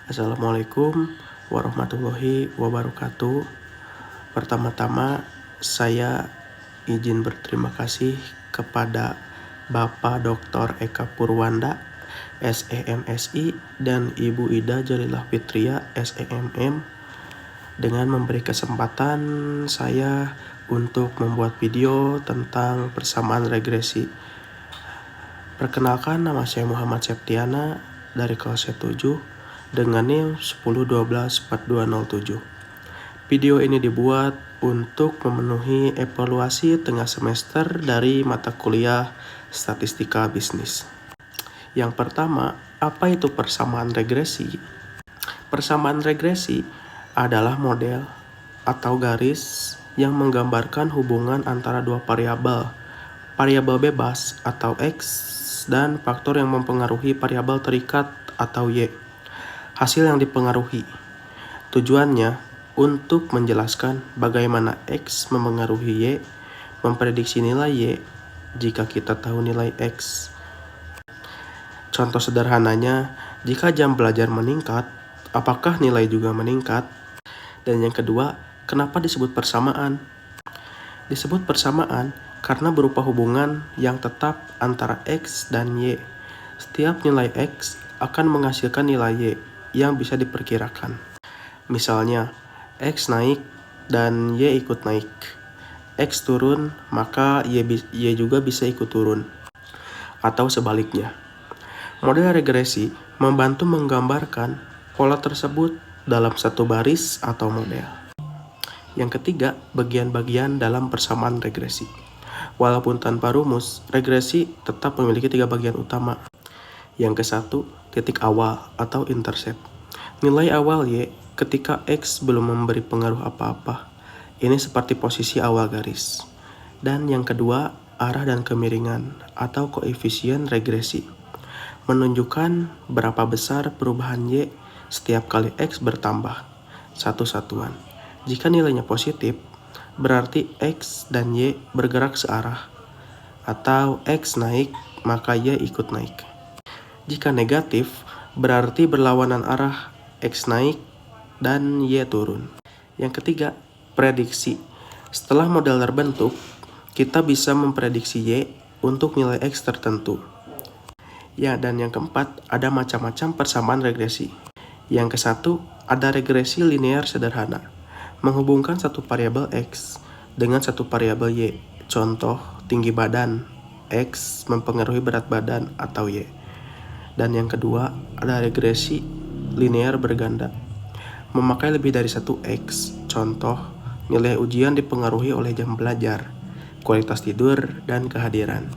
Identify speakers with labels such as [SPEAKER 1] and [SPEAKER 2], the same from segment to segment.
[SPEAKER 1] Assalamualaikum warahmatullahi wabarakatuh. Pertama-tama saya izin berterima kasih kepada Bapak Dr. Eka Purwanda, SEMSI, dan Ibu Ida Jalilah Fitria, SEMM, dengan memberi kesempatan saya untuk membuat video tentang persamaan regresi. Perkenalkan, nama saya Muhammad Septiana dari kelas 7 dengan NIM 10124207. Video ini dibuat untuk memenuhi evaluasi tengah semester dari mata kuliah Statistika Bisnis. Yang pertama, apa itu persamaan regresi? Persamaan regresi adalah model atau garis yang menggambarkan hubungan antara dua variabel bebas atau X dan faktor yang mempengaruhi variabel terikat atau Y. Hasil yang dipengaruhi. Tujuannya untuk menjelaskan bagaimana X mempengaruhi Y, memprediksi nilai Y jika kita tahu nilai X. Contoh sederhananya, jika jam belajar meningkat, apakah nilai juga meningkat? Dan yang kedua, kenapa disebut persamaan? Disebut persamaan karena berupa hubungan yang tetap antara X dan Y. Setiap nilai X akan menghasilkan nilai Y yang bisa diperkirakan. Misalnya, X naik dan Y ikut naik. X turun, maka Y juga bisa ikut turun. Atau sebaliknya. Model regresi membantu menggambarkan pola tersebut dalam satu baris atau model. Yang ketiga, bagian-bagian dalam persamaan regresi. Walaupun tanpa rumus, regresi tetap memiliki 3 bagian utama. Yang ke-1, titik awal atau intercept. Nilai awal Y ketika X belum memberi pengaruh apa-apa. Ini seperti posisi awal garis. Dan yang kedua, arah dan kemiringan atau koefisien regresi. Menunjukkan berapa besar perubahan Y setiap kali X bertambah. Satu satuan. Jika nilainya positif, berarti X dan Y bergerak searah. Atau X naik, maka Y ikut naik. Jika negatif, berarti berlawanan arah, X naik dan Y turun. Yang ketiga, prediksi. Setelah model terbentuk, kita bisa memprediksi Y untuk nilai X tertentu. Ya, dan yang keempat, ada macam-macam persamaan regresi. Yang ke-1, ada regresi linear sederhana. Menghubungkan satu variabel X dengan satu variabel Y. Contoh, tinggi badan, X mempengaruhi berat badan atau Y. Dan yang kedua, ada regresi linear berganda. Memakai lebih dari satu X. Contoh, nilai ujian dipengaruhi oleh jam belajar, kualitas tidur, dan kehadiran.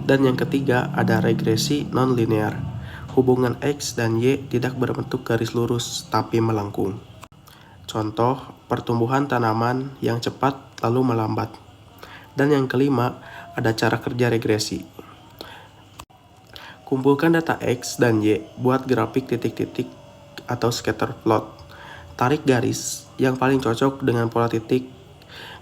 [SPEAKER 1] Dan yang ketiga, ada regresi non-linear. Hubungan X dan Y tidak berbentuk garis lurus, tapi melengkung. Contoh, pertumbuhan tanaman yang cepat lalu melambat. Dan yang kelima, ada cara kerja regresi. Kumpulkan data X dan Y, buat grafik titik-titik atau scatter plot. Tarik garis yang paling cocok dengan pola titik.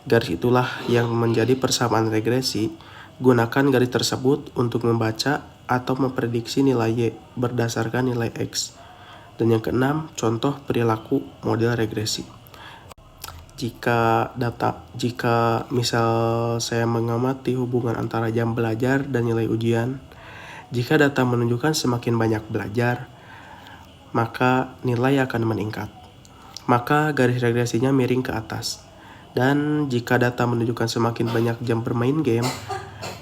[SPEAKER 1] Garis itulah yang menjadi persamaan regresi. Gunakan garis tersebut untuk membaca atau memprediksi nilai Y berdasarkan nilai X. Dan yang keenam, contoh perilaku model regresi. Jika misal saya mengamati hubungan antara jam belajar dan nilai ujian, jika data menunjukkan semakin banyak belajar, maka nilai akan meningkat. Maka garis regresinya miring ke atas. Dan jika data menunjukkan semakin banyak jam bermain game,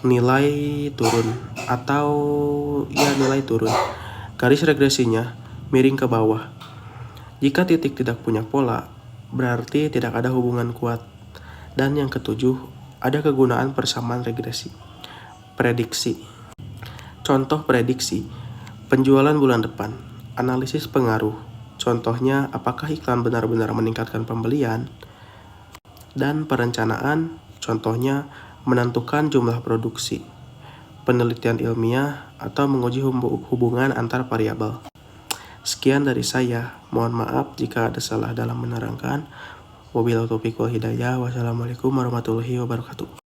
[SPEAKER 1] nilai turun. Nilai turun. Garis regresinya miring ke bawah. Jika titik tidak punya pola, berarti tidak ada hubungan kuat. Dan yang ketujuh, ada kegunaan persamaan regresi. Prediksi. Contoh prediksi. Penjualan bulan depan. Analisis pengaruh. Contohnya, apakah iklan benar-benar meningkatkan pembelian? Dan perencanaan, contohnya menentukan jumlah produksi. Penelitian ilmiah atau menguji hubungan antar variabel. Sekian dari saya. Mohon maaf jika ada salah dalam menerangkan. Wabillahi taufiq wal hidayah. Wassalamualaikum warahmatullahi wabarakatuh.